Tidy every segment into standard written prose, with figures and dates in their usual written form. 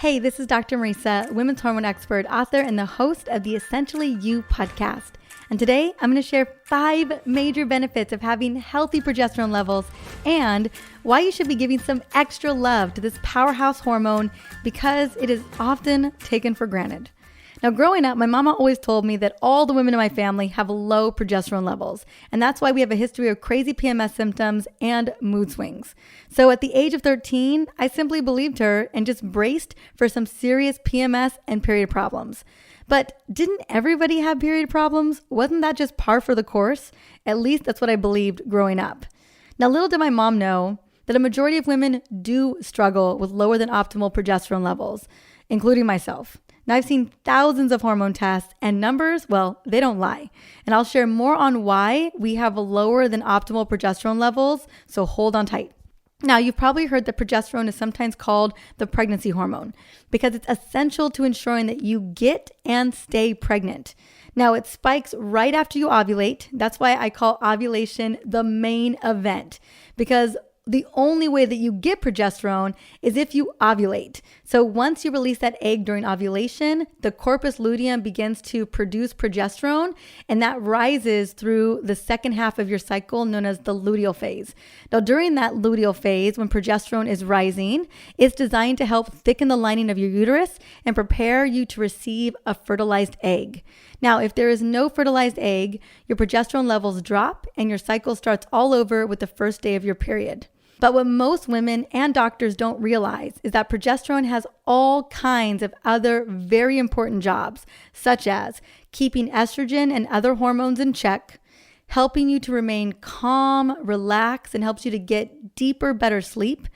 Hey, this is Dr. Marisa, women's hormone expert, author, and the host of the Essentially You podcast. And today I'm going to share 5 major benefits of having healthy progesterone levels and why you should be giving some extra love to this powerhouse hormone because it is often taken for granted. Now, growing up, my mama always told me that all the women in my family have low progesterone levels, and that's why we have a history of crazy PMS symptoms and mood swings. So at the age of 13, I simply believed her and just braced for some serious PMS and period problems. But didn't everybody have period problems? Wasn't that just par for the course? At least that's what I believed growing up. Now, little did my mom know that a majority of women do struggle with lower than optimal progesterone levels, including myself. Now, I've seen thousands of hormone tests and numbers, well, they don't lie. And I'll share more on why we have lower than optimal progesterone levels, so hold on tight. Now, you've probably heard that progesterone is sometimes called the pregnancy hormone because it's essential to ensuring that you get and stay pregnant. Now, it spikes right after you ovulate. That's why I call ovulation the main event, because the only way that you get progesterone is if you ovulate. So once you release that egg during ovulation, the corpus luteum begins to produce progesterone, and that rises through the second half of your cycle known as the luteal phase. Now, during that luteal phase, when progesterone is rising, it's designed to help thicken the lining of your uterus and prepare you to receive a fertilized egg. Now, if there is no fertilized egg, your progesterone levels drop and your cycle starts all over with the first day of your period. But what most women and doctors don't realize is that progesterone has all kinds of other very important jobs, such as keeping estrogen and other hormones in check, helping you to remain calm, relaxed, and helps you to get deeper, better sleep,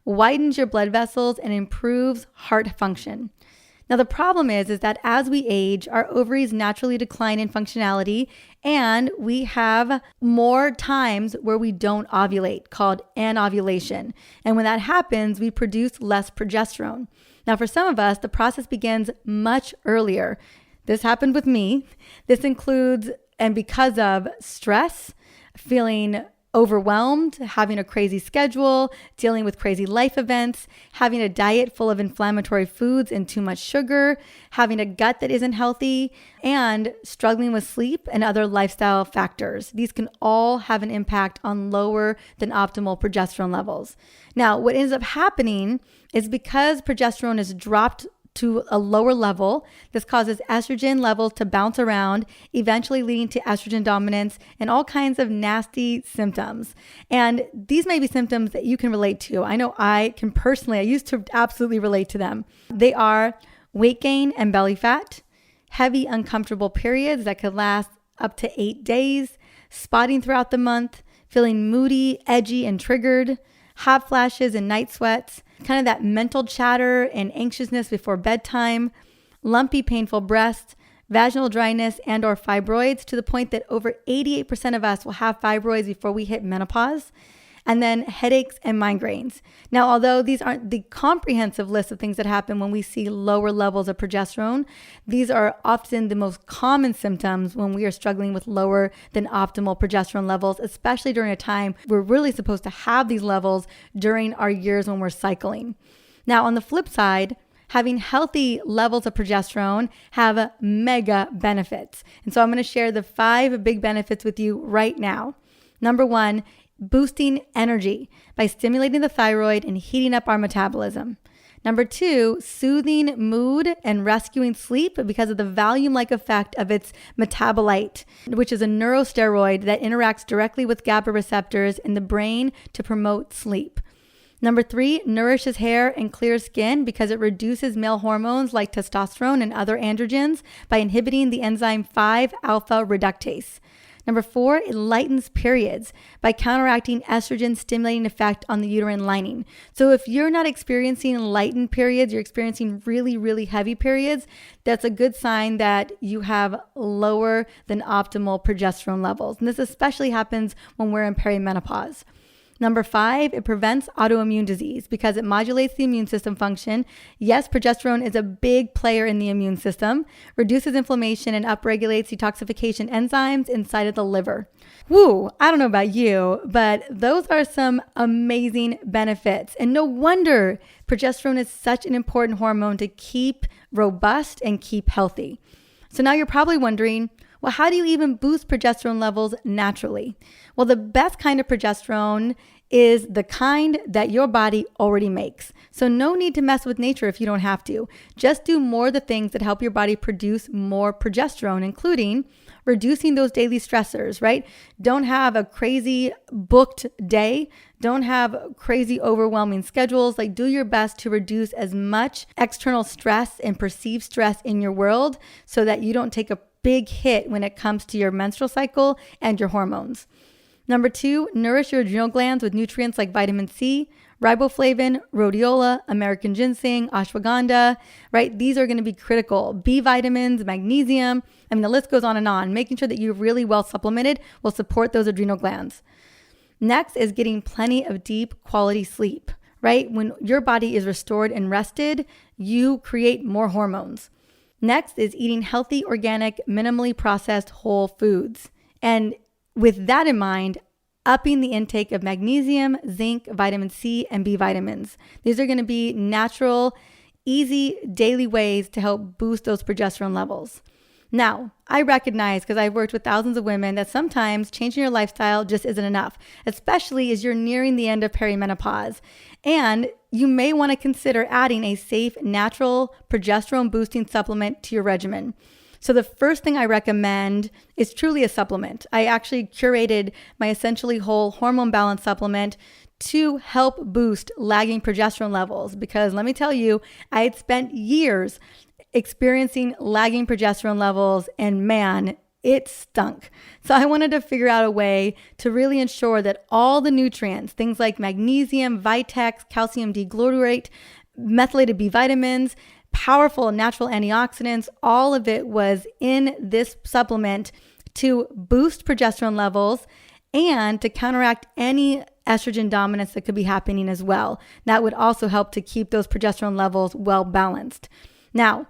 widens your blood vessels, and improves heart function. Now, the problem is that as we age, our ovaries naturally decline in functionality, and we have more times where we don't ovulate, called anovulation. And when that happens, we produce less progesterone. Now, for some of us, the process begins much earlier. This happened with me. This includes, and because of stress, feeling overwhelmed, having a crazy schedule, dealing with crazy life events, having a diet full of inflammatory foods and too much sugar, having a gut that isn't healthy, and struggling with sleep and other lifestyle factors. These can all have an impact on lower than optimal progesterone levels. Now, what ends up happening is because progesterone is dropped to a lower level, this causes estrogen levels to bounce around, eventually leading to estrogen dominance and all kinds of nasty symptoms. And these may be symptoms that you can relate to. I know I used to absolutely relate to them. They are weight gain and belly fat, heavy, uncomfortable periods that could last up to 8 days, spotting throughout the month, feeling moody, edgy, and triggered, hot flashes and night sweats, kind of that mental chatter and anxiousness before bedtime, lumpy, painful breasts, vaginal dryness and or fibroids to the point that over 88% of us will have fibroids before we hit menopause, and then headaches and migraines. Now, although these aren't the comprehensive list of things that happen when we see lower levels of progesterone, these are often the most common symptoms when we are struggling with lower than optimal progesterone levels, especially during a time we're really supposed to have these levels during our years when we're cycling. Now, on the flip side, having healthy levels of progesterone have mega benefits. And so I'm going to share the 5 big benefits with you right now. Number 1, boosting energy by stimulating the thyroid and heating up our metabolism. Number 2, soothing mood and rescuing sleep because of the Valium-like effect of its metabolite, which is a neurosteroid that interacts directly with GABA receptors in the brain to promote sleep. Number 3, nourishes hair and clear skin because it reduces male hormones like testosterone and other androgens by inhibiting the enzyme 5-alpha reductase. Number 4, it lightens periods by counteracting estrogen stimulating effect on the uterine lining. So if you're not experiencing lightened periods, you're experiencing really, really heavy periods, that's a good sign that you have lower than optimal progesterone levels. And this especially happens when we're in perimenopause. Number 5, it prevents autoimmune disease because it modulates the immune system function. Yes, progesterone is a big player in the immune system, reduces inflammation and upregulates detoxification enzymes inside of the liver. Woo, I don't know about you, but those are some amazing benefits. And no wonder progesterone is such an important hormone to keep robust and keep healthy. So now you're probably wondering, well, how do you even boost progesterone levels naturally? Well, the best kind of progesterone is the kind that your body already makes. So no need to mess with nature if you don't have to. Just do more of the things that help your body produce more progesterone, including reducing those daily stressors, right? Don't have a crazy booked day. Don't have crazy overwhelming schedules. Like, do your best to reduce as much external stress and perceived stress in your world so that you don't take a big hit when it comes to your menstrual cycle and your hormones. Number 2, nourish your adrenal glands with nutrients like vitamin C, riboflavin, rhodiola, American ginseng, ashwagandha, right? These are going to be critical. B vitamins, magnesium. I mean, the list goes on and on. Making sure that you're really well supplemented will support those adrenal glands. Next is getting plenty of deep quality sleep, right? When your body is restored and rested, you create more hormones. Next is eating healthy, organic, minimally processed whole foods. And with that in mind, upping the intake of magnesium, zinc, vitamin C, and B vitamins. These are going to be natural, easy daily ways to help boost those progesterone levels. Now, I recognize, because I've worked with thousands of women, that sometimes changing your lifestyle just isn't enough, especially as you're nearing the end of perimenopause. And you may want to consider adding a safe, natural progesterone boosting supplement to your regimen. So the first thing I recommend is truly a supplement. I actually curated my Essentially Whole Hormone Balance supplement to help boost lagging progesterone levels, because let me tell you, I had spent years experiencing lagging progesterone levels, and man, it stunk. So I wanted to figure out a way to really ensure that all the nutrients, things like magnesium, Vitex, calcium D-glutarate, methylated B vitamins, powerful natural antioxidants, all of it was in this supplement to boost progesterone levels and to counteract any estrogen dominance that could be happening as well. That would also help to keep those progesterone levels well balanced. Now,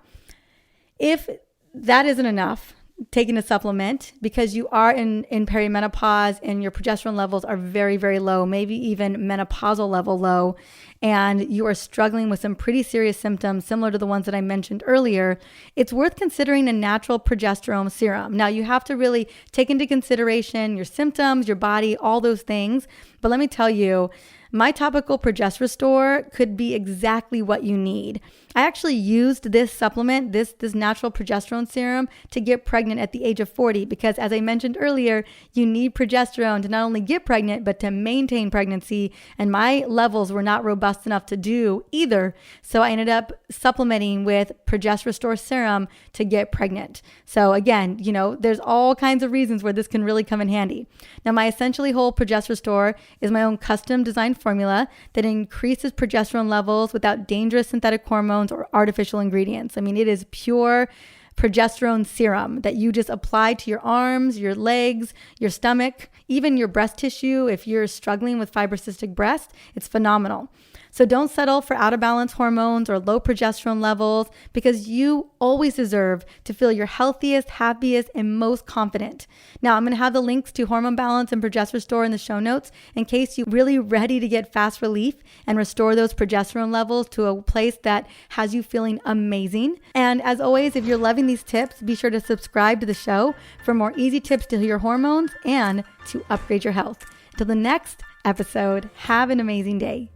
if that isn't enough, taking a supplement because you are in perimenopause and your progesterone levels are very, very low, maybe even menopausal level low, and you are struggling with some pretty serious symptoms similar to the ones that I mentioned earlier, it's worth considering a natural progesterone serum. Now, you have to really take into consideration your symptoms, your body, all those things. But let me tell you, my topical Progesterone could be exactly what you need. I actually used this supplement, this natural progesterone serum, to get pregnant at the age of 40 because, as I mentioned earlier, you need progesterone to not only get pregnant, but to maintain pregnancy. And my levels were not robust enough to do either. So I ended up supplementing with Progesterone serum to get pregnant. So again, there's all kinds of reasons where this can really come in handy. Now, my Essentially Whole Progesterone is my own custom designed formula that increases progesterone levels without dangerous synthetic hormones or artificial ingredients. I mean, it is pure progesterone serum that you just apply to your arms, your legs, your stomach, even your breast tissue. If you're struggling with fibrocystic breast, it's phenomenal. So don't settle for out of balance hormones or low progesterone levels, because you always deserve to feel your healthiest, happiest, and most confident. Now, I'm going to have the links to Hormone Balance and Progesterone in the show notes in case you're really ready to get fast relief and restore those progesterone levels to a place that has you feeling amazing. And as always, if you're loving these tips, be sure to subscribe to the show for more easy tips to heal your hormones and to upgrade your health. Until the next episode, have an amazing day.